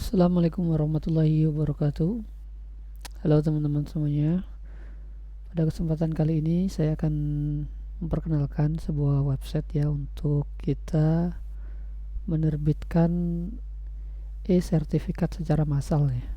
Assalamualaikum warahmatullahi wabarakatuh. Halo teman-teman semuanya. Pada kesempatan kali ini saya akan memperkenalkan sebuah website ya untuk kita menerbitkan e-sertifikat secara massal ya.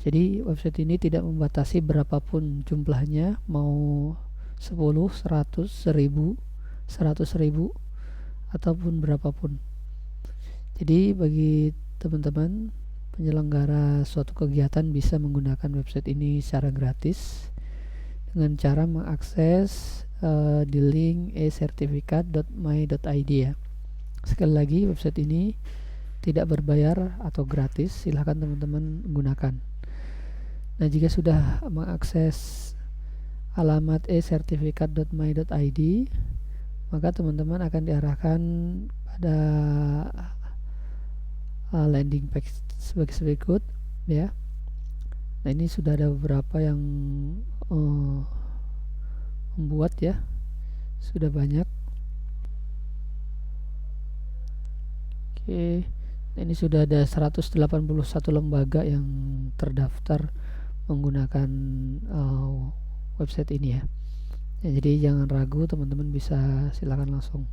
Jadi website ini tidak membatasi berapapun jumlahnya, mau 10, 100, 1000, 100.000 ataupun berapapun. Jadi bagi teman-teman penyelenggara suatu kegiatan bisa menggunakan website ini secara gratis dengan cara mengakses di link e-sertifikat.my.id ya. Sekali lagi, website ini tidak berbayar atau gratis, silahkan teman-teman gunakan. Nah, jika sudah mengakses alamat e-sertifikat.my.id, maka teman-teman akan diarahkan pada landing page sebagai berikut ya. Nah, ini sudah ada beberapa yang membuat ya, sudah banyak. Oke, nah, ini sudah ada 181 lembaga yang terdaftar menggunakan website ini ya. Jadi jangan ragu, teman-teman bisa silakan langsung.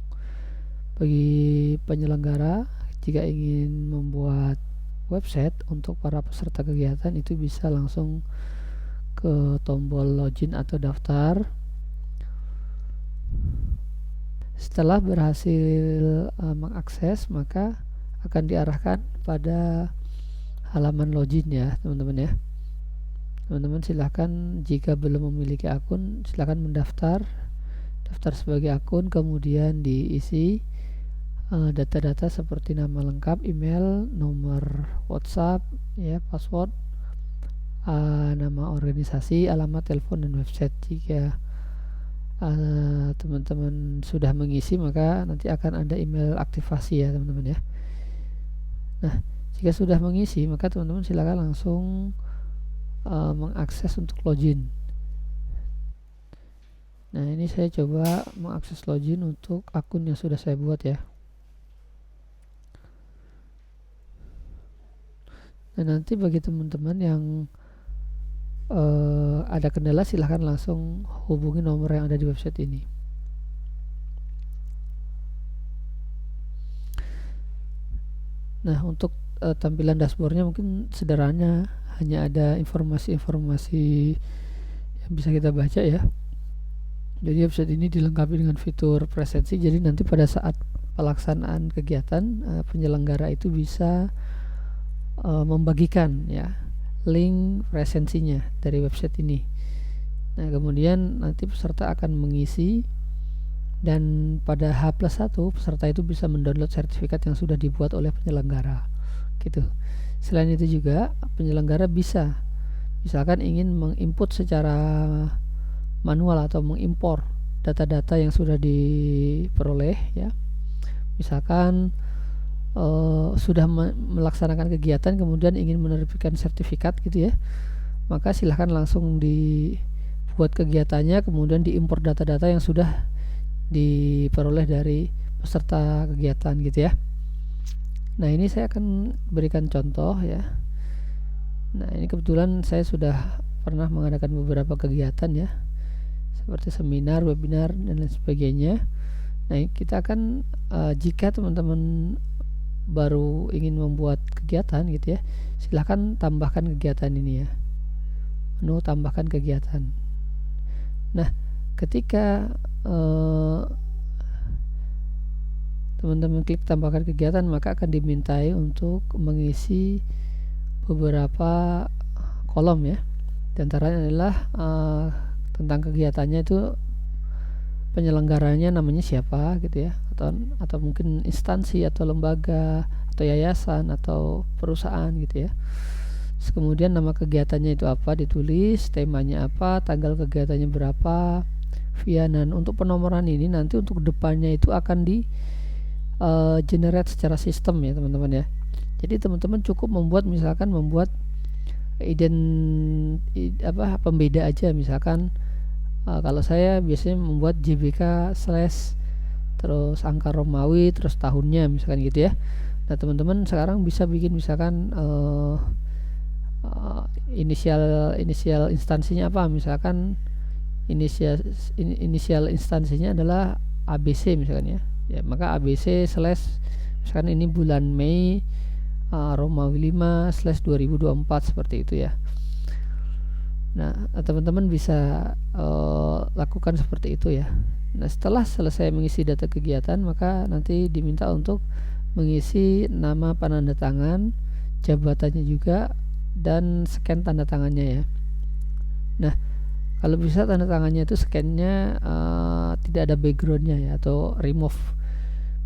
Bagi penyelenggara, jika ingin membuat website untuk para peserta kegiatan, itu bisa langsung ke tombol login atau daftar. Setelah berhasil mengakses, maka akan diarahkan pada halaman login ya teman-teman ya. Teman-teman silahkan, jika belum memiliki akun, silahkan mendaftar, daftar sebagai akun, kemudian diisi data-data seperti nama lengkap, email, nomor WhatsApp, ya, password, nama organisasi, alamat telepon, dan website. Jika teman-teman sudah mengisi, maka nanti akan ada email aktivasi ya teman-teman ya. Nah, jika sudah mengisi, maka teman-teman silakan langsung mengakses untuk login. Nah, ini saya coba mengakses login untuk akun yang sudah saya buat ya. Nah, nanti bagi teman-teman yang ada kendala, silahkan langsung hubungi nomor yang ada di website ini. Nah, untuk tampilan dashboardnya mungkin sederhana, hanya ada informasi-informasi yang bisa kita baca ya. Jadi website ini dilengkapi dengan fitur presensi, jadi nanti pada saat pelaksanaan kegiatan, penyelenggara itu bisa membagikan ya link presensinya dari website ini. Nah, kemudian nanti peserta akan mengisi, dan pada H+1 peserta itu bisa mendownload sertifikat yang sudah dibuat oleh penyelenggara gitu. Selain itu juga penyelenggara bisa, misalkan ingin menginput secara manual atau mengimpor data-data yang sudah diperoleh ya. Misalkan sudah melaksanakan kegiatan kemudian ingin menerbitkan sertifikat gitu ya, maka silahkan langsung dibuat kegiatannya, kemudian diimpor data-data yang sudah diperoleh dari peserta kegiatan gitu ya. Nah, ini saya akan berikan contoh ya. Nah, ini kebetulan saya sudah pernah mengadakan beberapa kegiatan ya, seperti seminar, webinar, dan lain sebagainya. Nah, kita akan jika teman-teman baru ingin membuat kegiatan gitu ya, silahkan tambahkan kegiatan ini ya, menu tambahkan kegiatan. Nah, ketika teman-teman klik tambahkan kegiatan, maka akan dimintai untuk mengisi beberapa kolom ya. Di antaranya adalah tentang kegiatannya itu, penyelenggaranya namanya siapa gitu ya, atau mungkin instansi atau lembaga atau yayasan atau perusahaan gitu ya. Terus kemudian nama kegiatannya itu apa ditulis, temanya apa, tanggal kegiatannya berapa, via. Dan untuk penomoran ini nanti untuk depannya itu akan di generate secara sistem ya teman-teman ya. Jadi teman-teman cukup misalkan membuat pembeda aja, misalkan kalau saya biasanya membuat JBK/ terus angka Romawi terus tahunnya misalkan gitu ya. Nah teman-teman sekarang bisa bikin misalkan inisial instansinya apa, misalkan inisial instansinya adalah ABC misalkan ya, maka ABC slash misalkan ini bulan Mei Romawi 5 slash 2024 seperti itu ya. Nah teman-teman bisa lakukan seperti itu ya. Nah setelah selesai mengisi data kegiatan, maka nanti diminta untuk mengisi nama penanda tangan, jabatannya juga, dan scan tanda tangannya ya. Nah kalau bisa tanda tangannya itu scan-nya tidak ada backgroundnya ya, atau remove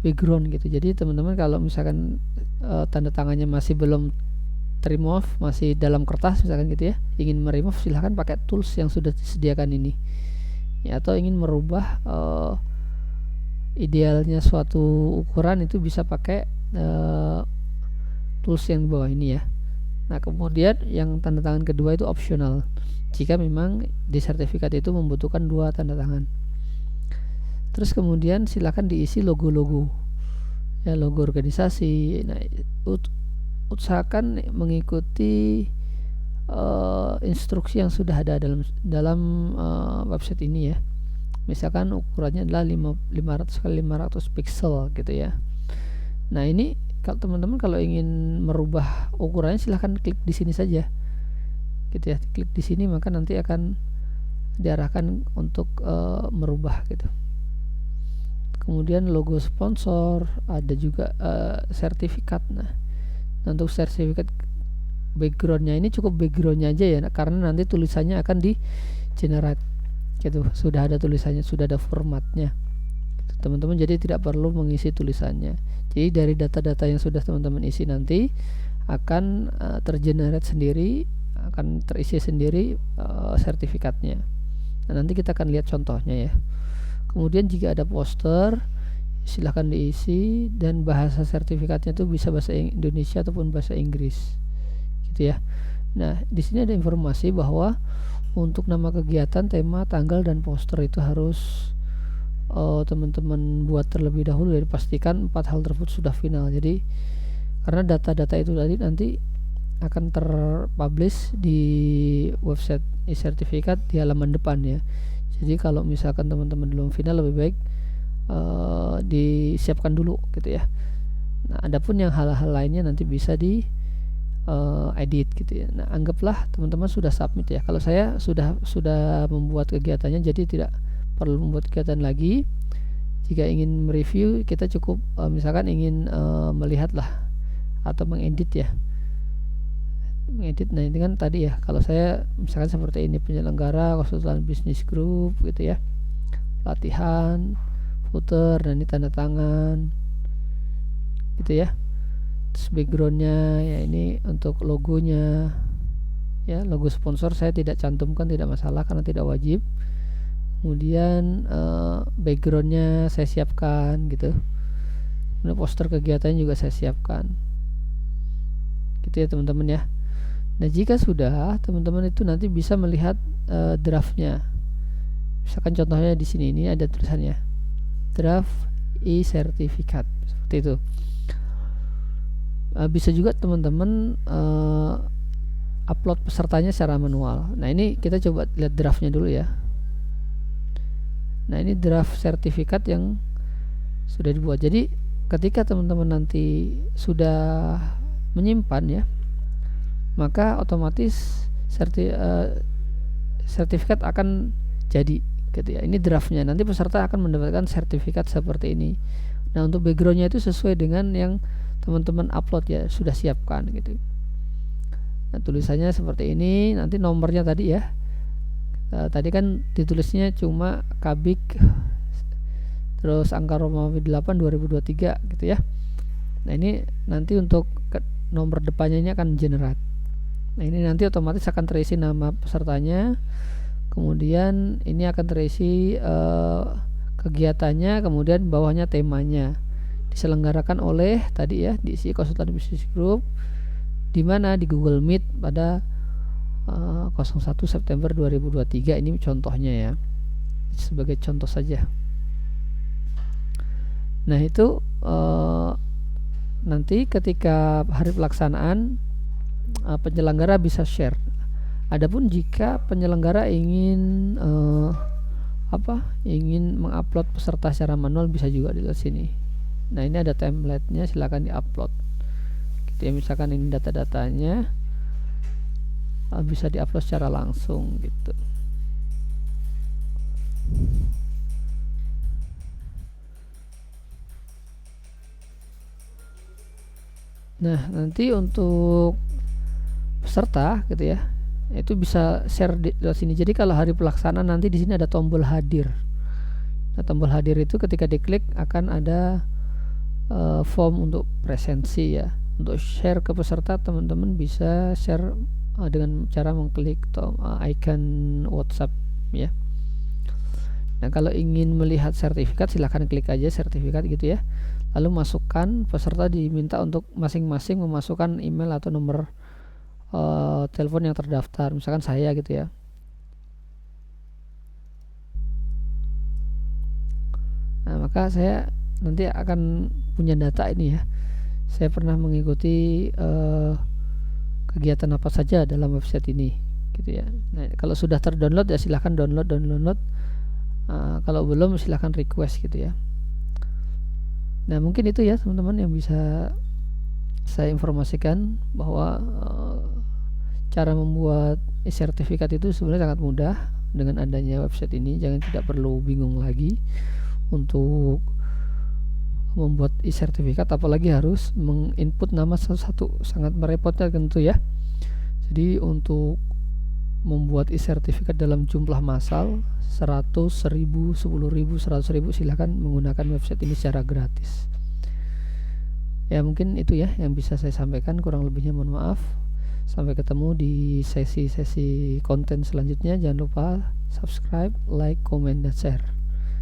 background gitu. Jadi teman-teman kalau misalkan tanda tangannya masih belum remove, masih dalam kertas misalkan gitu ya, ingin meremove, silahkan pakai tools yang sudah disediakan ini ya, atau ingin merubah idealnya suatu ukuran itu bisa pakai tools yang di bawah ini ya. Nah kemudian yang tanda tangan kedua itu optional jika memang di sertifikat itu membutuhkan 2 tanda tangan. Terus kemudian silakan diisi logo-logo ya, logo organisasi. Nah usahakan mengikuti instruksi yang sudah ada dalam website ini ya. Misalkan ukurannya adalah 500 x 500 pixel gitu ya. Nah ini kalau teman-teman kalau ingin merubah ukurannya silahkan klik di sini saja gitu ya, klik di sini maka nanti akan diarahkan untuk merubah gitu. Kemudian logo sponsor, ada juga sertifikat. Nah untuk sertifikat backgroundnya ini cukup backgroundnya aja ya, karena nanti tulisannya akan di generate gitu, sudah ada tulisannya, sudah ada formatnya gitu, teman-teman, jadi tidak perlu mengisi tulisannya. Jadi dari data-data yang sudah teman-teman isi nanti akan tergenerate sendiri, akan terisi sendiri sertifikatnya. Nah nanti kita akan lihat contohnya ya. Kemudian jika ada poster silahkan diisi, dan bahasa sertifikatnya itu bisa bahasa Indonesia ataupun bahasa Inggris gitu ya. Nah di sini ada informasi bahwa untuk nama kegiatan, tema, tanggal, dan poster itu harus teman-teman buat terlebih dahulu dan pastikan 4 hal tersebut sudah final. Jadi karena data-data itu tadi nanti akan terpublish di website e-sertifikat di halaman depan ya. Jadi kalau misalkan teman-teman belum final, lebih baik disiapkan dulu gitu ya. Nah adapun yang hal-hal lainnya nanti bisa di edit gitu ya. Nah anggaplah teman-teman sudah submit ya. Kalau saya sudah membuat kegiatannya, jadi tidak perlu membuat kegiatan lagi. Jika ingin mereview, kita cukup misalkan ingin melihat lah atau mengedit ya, mengedit. Nah ini kan tadi ya, kalau saya misalkan seperti ini, penyelenggara, konsultan bisnis group gitu ya, pelatihan, footer, dan ini tanda tangan gitu ya. Terus backgroundnya ya, ini untuk logonya ya, logo sponsor saya tidak cantumkan, tidak masalah karena tidak wajib. Kemudian backgroundnya saya siapkan gitu. Kemudian poster kegiatan juga saya siapkan gitu ya teman-teman ya. Nah jika sudah, teman-teman itu nanti bisa melihat draftnya. Misalkan contohnya di sini, ini ada tulisannya draft e-sertifikat seperti itu. Bisa juga teman-teman upload pesertanya secara manual. Nah ini kita coba lihat draftnya dulu ya. Nah ini draft sertifikat yang sudah dibuat. Jadi ketika teman-teman nanti sudah menyimpan ya, maka otomatis sertifikat akan jadi gitu ya. Ini draftnya, nanti peserta akan mendapatkan sertifikat seperti ini. Nah untuk backgroundnya itu sesuai dengan yang teman-teman upload ya, sudah siapkan gitu. Nah tulisannya seperti ini, nanti nomornya tadi ya, tadi kan ditulisnya cuma Kabik terus angka Romawi 8 2023 gitu ya. Nah ini nanti untuk nomor depannya ini akan generate. Nah ini nanti otomatis akan terisi nama pesertanya, kemudian ini akan terisi kegiatannya, kemudian bawahnya temanya, diselenggarakan oleh tadi ya, diisi konsultan bisnis group, di mana di Google Meet pada 01 September 2023. Ini contohnya ya, sebagai contoh saja. Nah itu nanti ketika hari pelaksanaan penyelenggara bisa share. Adapun jika penyelenggara ingin ingin mengupload peserta secara manual, bisa juga di sini. Nah, ini ada template-nya, silakan diupload. Gitu ya, misalkan ini data-datanya bisa diupload secara langsung gitu. Nah, nanti untuk peserta gitu ya, itu bisa share di sini. Jadi kalau hari pelaksanaan nanti di sini ada tombol hadir. Nah, tombol hadir itu ketika diklik akan ada form untuk presensi ya. Untuk share ke peserta, teman-teman bisa share dengan cara mengklik icon WhatsApp ya. Nah, kalau ingin melihat sertifikat, silahkan klik aja sertifikat gitu ya. Lalu masukkan, peserta diminta untuk masing-masing memasukkan email atau nomor telepon yang terdaftar, misalkan saya gitu ya. Nah, maka saya nanti akan punya data ini ya. Saya pernah mengikuti kegiatan apa saja dalam website ini gitu ya. Nah, kalau sudah terdownload ya silahkan download. Kalau belum silahkan request gitu ya. Nah, mungkin itu ya teman-teman yang bisa saya informasikan, bahwa cara membuat e-sertifikat itu sebenarnya sangat mudah dengan adanya website ini. Jangan, tidak perlu bingung lagi untuk membuat e-sertifikat, apalagi harus menginput nama satu-satu, sangat merepotkan tentu ya. Jadi untuk membuat e-sertifikat dalam jumlah massal 100, 1000, 10.000, 100.000, silahkan menggunakan website ini secara gratis. Ya, mungkin itu ya yang bisa saya sampaikan, kurang lebihnya mohon maaf. Sampai ketemu di sesi-sesi konten selanjutnya. Jangan lupa subscribe, like, comment, dan share.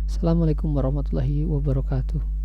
Assalamualaikum warahmatullahi wabarakatuh.